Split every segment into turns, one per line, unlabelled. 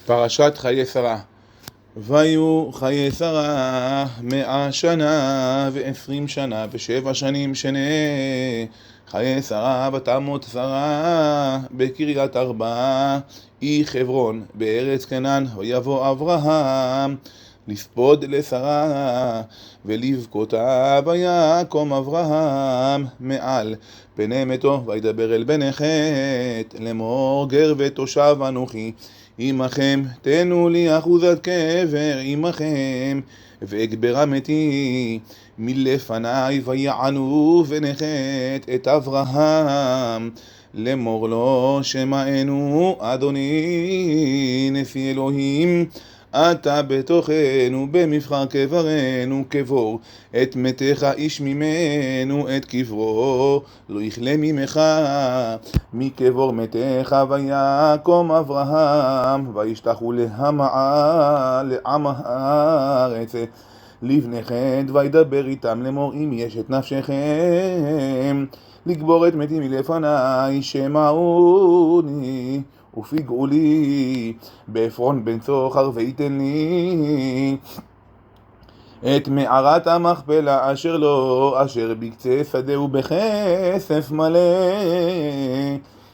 פרשת חיי שרה. ויהיו חיי שרה 100 שנה ו20 שנה ו7 שנים שנה. חיי שרה ותמות שרה בקריית ארבע אי חברון בארץ כנען. ויבוא אברהם לספוד לשרה ולבכותה, ויקום אברהם מעל פני מתו וידבר אל בני חת לאמור, גר ותושב אנוכי עמכם, תנו לי אחוזת קבר עמכם, ואגברה מתי מלפניי. ויענו בני חת את אברהם לאמור לו, שמענו אדוני נשיא אלוהים, אתה בתוכנו במבחר קברנו קבור את מתך איש ממנו את קברו לא יכלה ממך מקבור מתך. ויקום אברהם וישתחו להמעה לעם הארץ לבני חת, וידבר איתם לאמור, אם יש את נפשכם לגבור את מתי מלפניי, שמעוני ופיגעו לי בעפרון בן צוחר, ויתן לי את מערת המכפלה אשר לו, אשר בקצה שדה ובכסף מלא,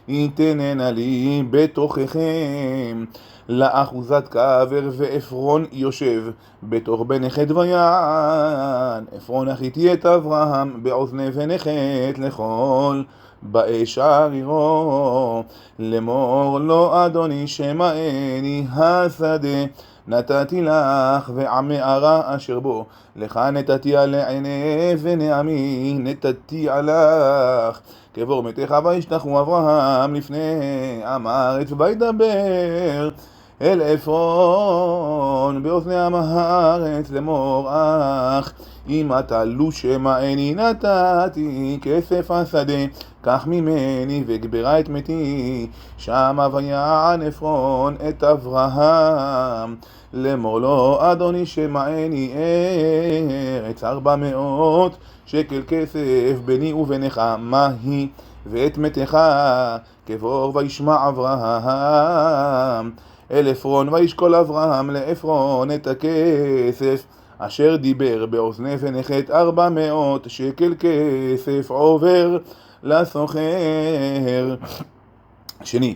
יתננה לי בתוככם לאחוזת קבר. ועפרון יושב בתוך בני חת, ויען עפרון החיתי את אברהם באוזני בני חת לכל באי שער עירו, לאמור לו, אדוני שמעני השדה נתתי לך, והמערה אשר בו לך נתתי על עיני בני עמי נתתי עלך קבור מתך. וישתחו אברהם לפני עם הארץ, וידבר אל עפרון באוזני עם הארץ לאמור, אך אם אתה לו שמעני נתתי כסף השדה, קח ממני ואגברה את מתי שמה. ויען עפרון את אברהם לאמור לו, אדוני שמעני ארץ 400 שקל כסף ביני ובינך, מהי ואת מתך קבור. וישמע אברהם אל עפרון, וישקול אברהם לעפרון את הכסף אשר דיבר באוזני בני חת, 400 שקל כסף עובר לסוחר. שני,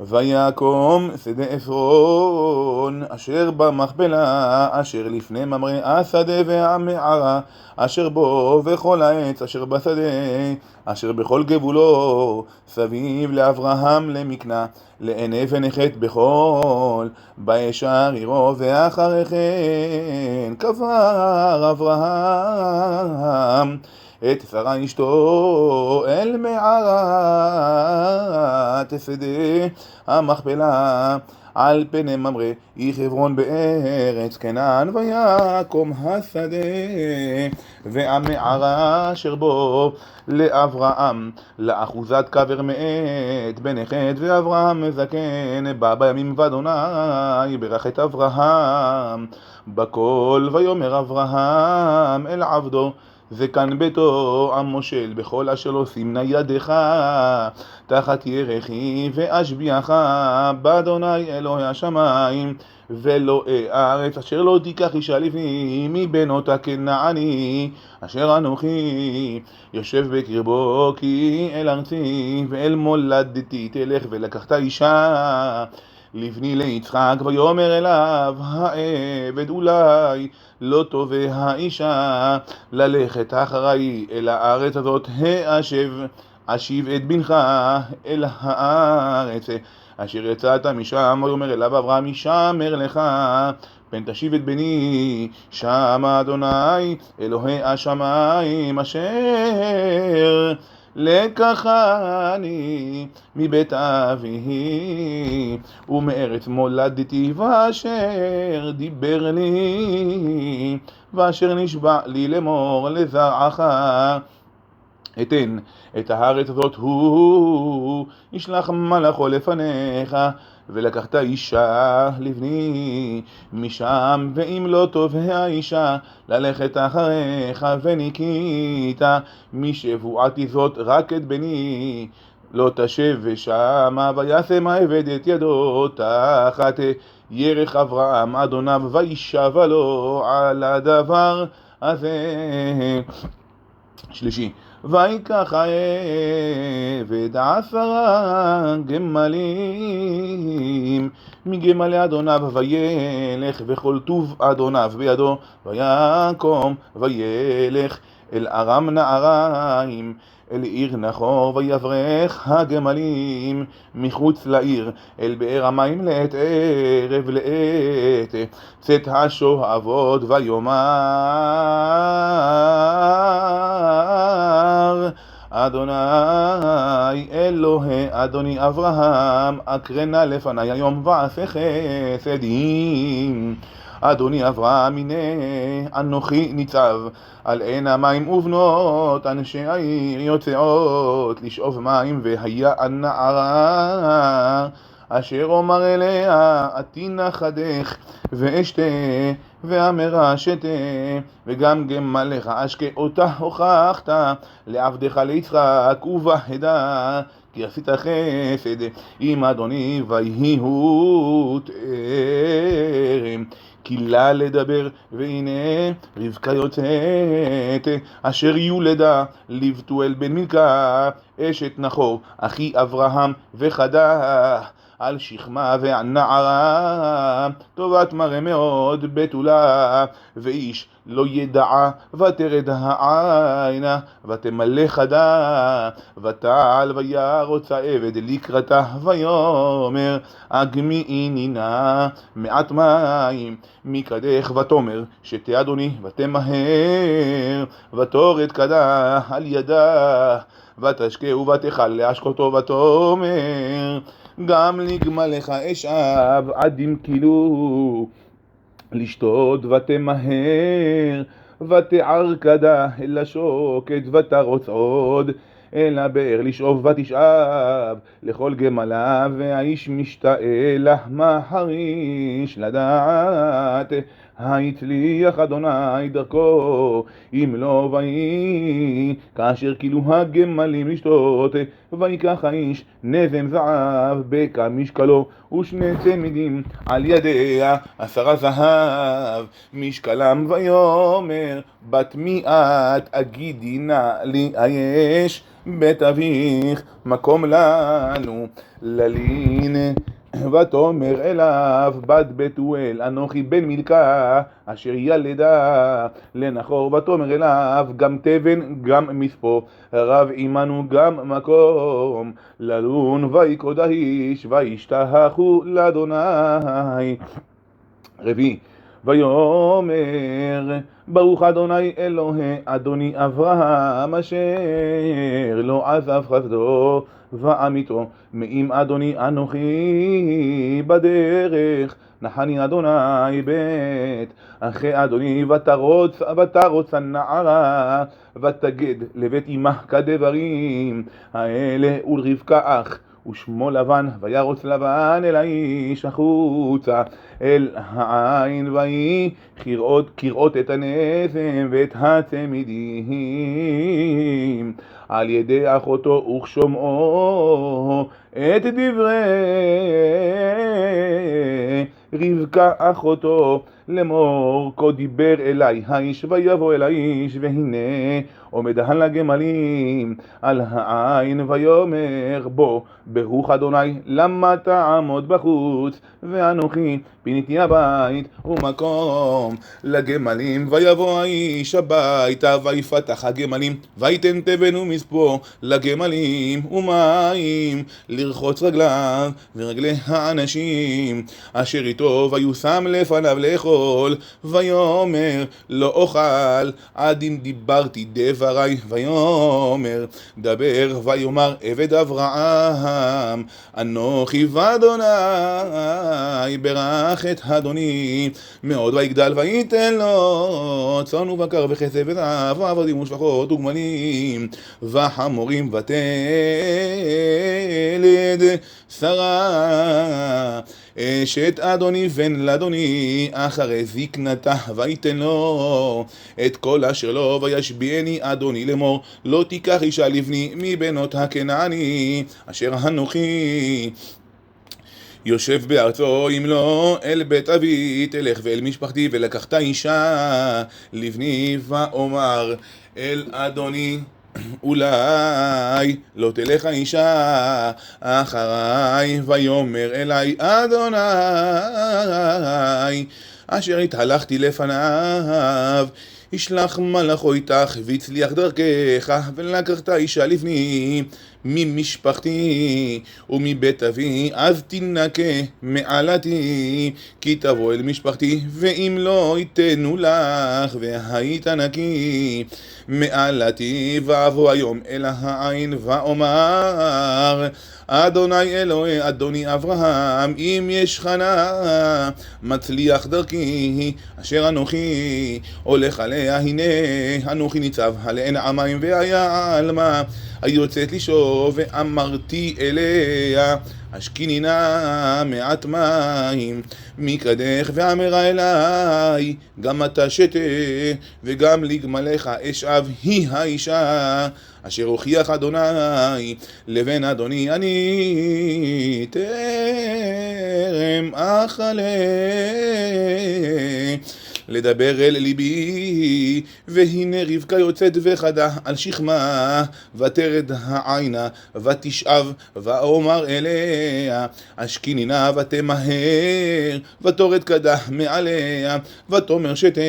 ויקום שדה עפרון אשר במכפלה אשר לפני ממרא השדה, והמערה אשר בו וכל העץ אשר בשדה אשר בכל גבולו סביב לאברהם למקנה לעיני בני חת בכל באי שער עירו. ואחרי כן קבר אברהם את שרה אשתו אל מערת שדה המכפלה על פני ממרא אי חברון בארץ כנען. ויקום השדה והמערה אשר בו לאברהם לאחוזת קבר מאת בני חת. ואברהם מזקן בא בימים, ואדוני ברך את אברהם בכל. ויאמר אברהם אל עבדו זקן ביתו המושל, בכל אשר לא שימנה ידך תחת ירחי ואשביעך באדוני אלוהי השמיים ואלוהי הארץ, אשר לא תיקח אישה לבני מבנות הכנעני אשר אנוכי יושב בקרבו, כי אל ארצי ואל מולדתי תלך. ולקחת אישה לבני ליצחק. ויאמר אליו העבד, אולי לא טובה האישה ללכת אחריי אל הארץ הזאת, אשיב את בנך אל הארץ אשר יצאת משם. ויאמר אליו אברהם, ישמר לך פן תשיב את בני שם אדוני אלוהי השמיים אשר לקחני מבית אבי ומארץ מולדתי, ואשר דיבר לי ואשר נשבע לי לאמור לזרעך, אתן את הארץ הזאת הוא ישלח מלאכו לפניך. ולקחת אישה לבני משם, ואם לא טוב האישה ללכת אחריך, וניקית משבועתי זאת רק את בני לא תשב ושמה, וישם העבד את ידו תחת ירך אברהם אדוניו, וישבה לו על הדבר הזה. שלישי, ויקח העבד 10 גמלים מגמלי אדוניו, וילך וכל טוב אדוניו בידו, ויקום וילך אל ארם נהריים, אל עיר נחור, ויברך הגמלים מחוץ לעיר, אל באר המים לעת ערב לעת צאת השואבות, ויאמר אדוני אלוהי אדוני אברהם, אקרנה לפני היום ועשה חסד עם אדוני אברהם. הנה אנוכי ניצב על עין המים, ובנות אנשי העיר יוצאות לשאוב מים, והיה הנערה אשר אומר אליה עתי נחדך ואשתה, ואמרה שתה, וגם גמלך אשקה, אותה הוכחת לעבדך ליצחק, ובהדה כי עשית חסד עם אדוני, ויהי הוא טרם קילה לדבר, והנה רבקה יוצאת אשר יולדה לבתואל בן מילכה אשת נחור אחי אברהם, וחדה על שכמה, והנערה טובת מראה מאוד בתולה, ואיש לא ידעה, ותרד העינה ותמלא חדה, ותעל וירוץ העבד לקראתה, ויאמר אגמיאני נא מעט מים מקדך, ותאמר שתה אדוני, ותמהר ותורד כדה על ידה, ותשקה ותאכל להשקותו, ותאמר גם לגמלך אשאב עד ימכילו לשתות, ותמהר ותער כדה אל השוקת, ותרוץ עוד אל הבאר לשאוב, ותשאב לכל גמלה, והאיש משתאה לה מחריש לדעת הצליח אדוני דרכו, אם לא ויהי כאשר כאילו הגמלים לשתות, ויקח האיש נזם זהב בקע משקלו, ושני צמידים על ידיה 10 זהב משקלם, ויאמר בת מיעת אגידי נא לי היש בית אביך מקום לנו ללין, ותאמר אליו בת בתואל אנוכי בן מילכה אשר ילדה לנחור, ותאמר אליו גם תבן גם מספו רב עמנו גם מקום ללון, ויקוד האיש וישתחו לאדוני. רביעי, ויאמר ברוך אדוני אלוהי אדוני אברהם, אשר לא עזב חסדו ועמיתו מעם אדוני אנוכי בדרך, נחני אדוני בית אחי אדוני, ותרוץ הנערה ותגד לבית אמה כדברים האלה, ולרבקה אח ושמו לבן, וירוץ לבן אל האיש החוצה אל העין, ויהי כראות את הנזם ואת הצמידים על ידי אחותו, וכשומעו את דברי רבקה אחותו לאמור כה דיבר אלי האיש, ויבוא אל האיש, והנה עומד על הגמלים על העין, ויאמר בוא ברוך אדוני למה תעמוד בחוץ, ואנוכי פיניתי הבית ומקום לגמלים. ויבוא האיש הביתה, ויפתח הגמלים, ויתן תבן ומספו לגמלים, ומים לרחוץ רגליו ורגלי האנשים אשר איתו, ויושם לפניו לאכול, ויאמר לא אוכל עד אם דיברתי דברי, ויאמר דבר, ויאמר עבד אברהם אנוכי ואדוני ברך את אדוני מאוד ויגדל ויתן לו צאן ובקר וכסף וזהב ועבדים ושפחות וגמלים וחמורים ותלד שרה אשת אדוני בן לאדוני אחרי זקנתה ויתן לו את כל אשר לו וישביעני אדוני לאמור לא תיקח אישה לבני מבנות הכנעני אשר אנוכי יושב בארצו אם לא אל בית אבי תלך ואל משפחתי ולקחת אישה לבני ואומר אל אדוני אולי לא תלך אישה אחריי ויאמר אלי אדוני אשר התהלכתי לפניו ישלח מלאכו איתך והצליח דרכך ולקחת אישה לבני ממשפחתי ומבית אבי אז תנקה מעלתי כי תבוא אל משפחתי ואם לא יתנו לך והיית נקי מעלתי ואבוא היום אל העין ואומר אדוני אלוהי אדוני אברהם אם יש חנה מצליח דרכי אשר אנוכי הולך עליה הנה אנוכי ניצב עליהן עמיים והיה עלמה היוצאת לשאוב ואמרתי אליה השקיני נא מעט מים מקדך ואמרה אליי גם אתה שתה וגם לגמליך אשאב היא האישה אשר הוכיח אדוני לבן אדוני אני טרם אכלה לדבר אל ליבי והנה רבקה יוצאת וחדה על שכמה ותרד העינה ותשאב ואומר אליה השקיני נא ותמהר ותורד כדה מעליה ותאמר שתה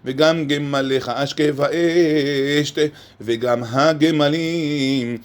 וגם גמליך אשכה ואשתה וגם הגמלים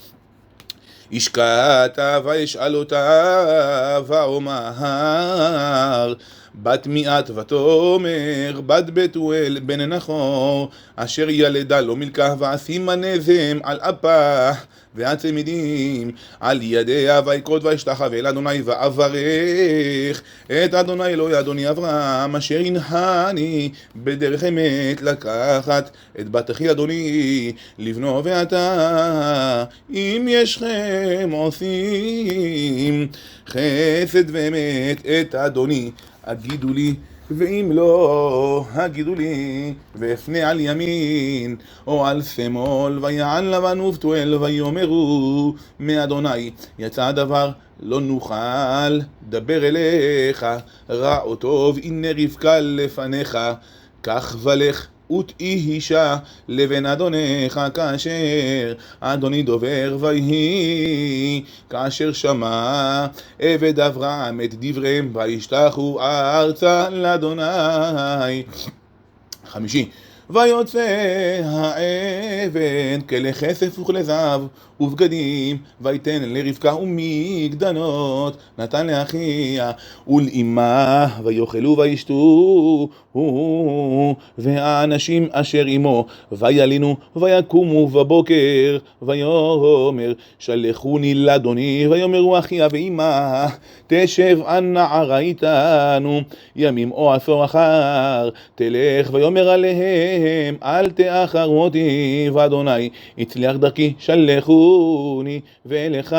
השקעת וישאל אותה ואומר בת מיעת ותאמר בת בתואל בן נחור אשר ילדה לו מלכה ועשימה נזם על אפה והצמידים על ידיה ויקרוד וישתחווה אל אדוני ואברך את אדוני אלוהי אדוני אברהם אשר הנחני בדרך אמת לקחת את בת אחי אדוני לבנו ועתה אם ישכם עושים חסד ואמת את אדוני הגידו לי ואם לא הגידו לי ואפנה על ימין או על שמאל ויען לבן ובתואל ויאמרו מאדוני יצא הדבר לא נוכל דבר אליך רע או טוב הנה רבקה לפניך כך ולך ותהי אישה לבן אדונך כאשר אדוני דובר ויהי כאשר שמע עבד אברהם את דבריהם וישתחו ארצה לאדוני. 5 ויוצא העבד כלי כסף וכלי זהב ובגדים ויתן לרבקה ומגדנות נתן לאחיה ולאמה ויאכלו וישתו והאנשים אשר עמו וילינו ויקומו בבוקר ויאמר שלחוני לאדוני ויאמרו אחיה ואמה תשב הנערה איתנו ימים או עשור אחר תלך ויאמר עליהם אל תאחרו אותי ואדוני הצליח דרכי שלחוני ואליך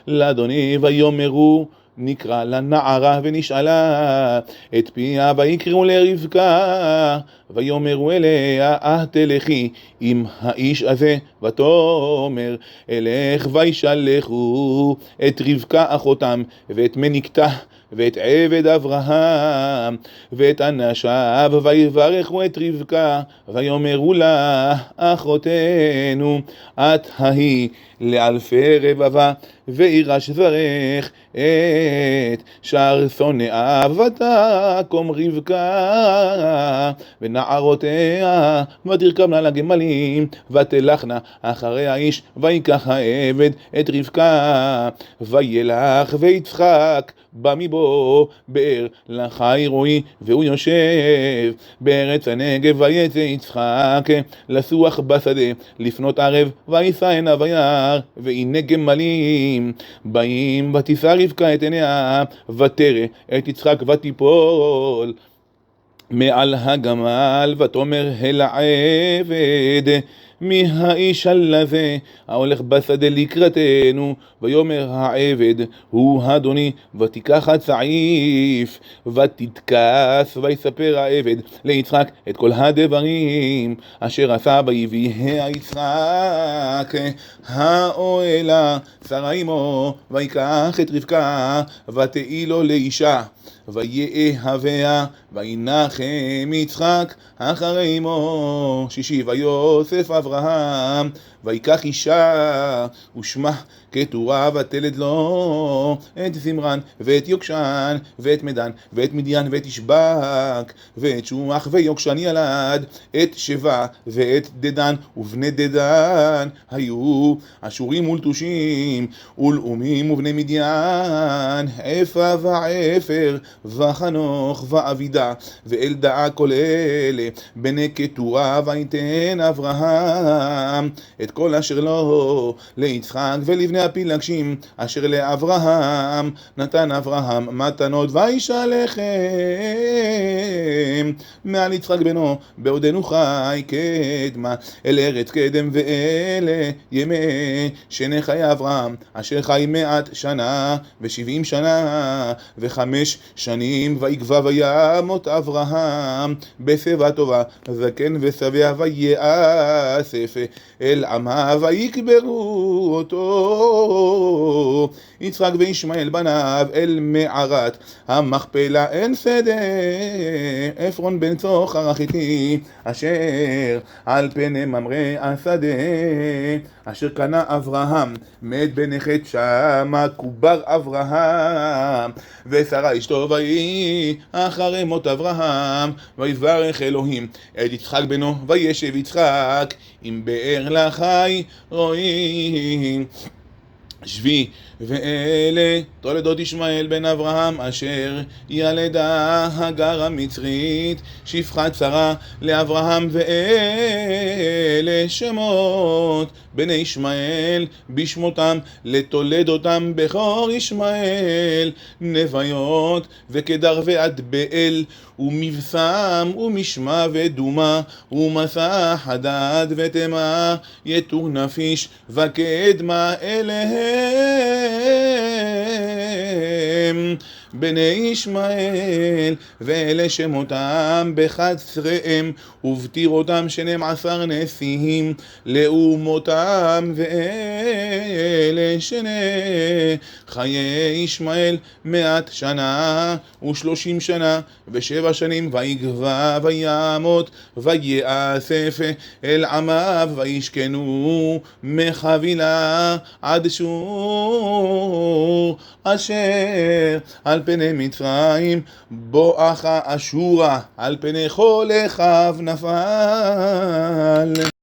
לאדוני ויאמרו נקרא לנערה ונשאלה את פיה ויקראו לרבקה ויאמרו אליה תלכי עם האיש הזה ותאמר אלך וישלחו את רבקה אחותם ואת מניקתה ואת עבד אברהם ואת אנשיו ויברכו את רבקה ויאמרו לה אחותנו את ההיא לאלפי רבבה וירש זרח את שער שונאיו ותקום רבקה ונערותיה ותרכבנה לגמלים ותלכנה אחרי האיש ויקח העבד את רבקה וילך ויצחק בא מבוא באר לחי רועי והוא יושב בארץ הנגב ויצא יצחק לסוח בשדה לפנות ערב וישא עיניו וירא בשר והנה גמלים. באים ותישא רבקה את עיניה ותרא את יצחק ותיפול מעל הגמל ותאמר אל העבד מי האיש הלזה ההולך בשדה לקראתנו? ויאמר העבד הוא אדוני. ותיקח הצעיף ותתכס. ויספר העבד ליצחק את כל הדברים אשר עשה. ויביאה יצחק האוהלה שרה עמו ויקח את רבקה ותהי לו לאישה ויאהביה וינחם יצחק אחרי אמו. שישי ויוסף אברהם ויקח אישה ושמה קטורה ותלד לו את זמרן ואת יוקשן ואת מדן ואת מדיין ואת ישבק ואת שוח. ויוקשן ילד את שבה ואת דדן ובני דדן היו אשורים ולטושים ולאומים ובני מדיין עפה ועפר וחנוך ואבידה ואלדאה כל אלה בני קטורה. ויתן אברהם את כל אשר לו ליצחק ולבני הפילגשים אשר לאברהם נתן אברהם מתנות. וישלחם מעל יצחק בנו בעודנו חי קדמה אל ארץ קדם ואלה ימי שני חיי אברהם אשר חי 100 שנה ו70 שנה ו5 שנים. ויגבע וימות אברהם בשיבה טובה זקן ושבע ויאסף אל עמה ויקברו אותו יצחק וישמעאל בניו אל מערת המכפלה אין שדה עפרון בן צוחר החיתי אשר על פני ממרא השדה אשר קנה אברהם מת בנחת שמה קובר אברהם ושרה אשתו ויהי אחרי מות אברהם. ויברך אלוהים את יצחק בנו וישב יצחק עם באר לחי רואים. שבי ואלה תולדות ישמעאל בן אברהם אשר ילדה הגר המצרית שפחת שרה לאברהם. ואלה שמות בני ישמעאל בשמותם לתולדותם בכור ישמעאל נביות וקדר ועד באל ומבשם ומשמע ודומה ומסע חדד ותמה יתור נפיש וקדמה אליהם בני ישמעאל. ואלה שמותם בחצריהם ובטירותם 12 נשיאים לאומותם. ואלה שני חיי ישמעאל 100 שנה ו30 שנה ו7 שנים. ויגבע וימות ויאסף אל עמיו וישכנו מחבילה עד שור אשר על פני מצרים בואכה אשורה על פני כל אחיו נפל.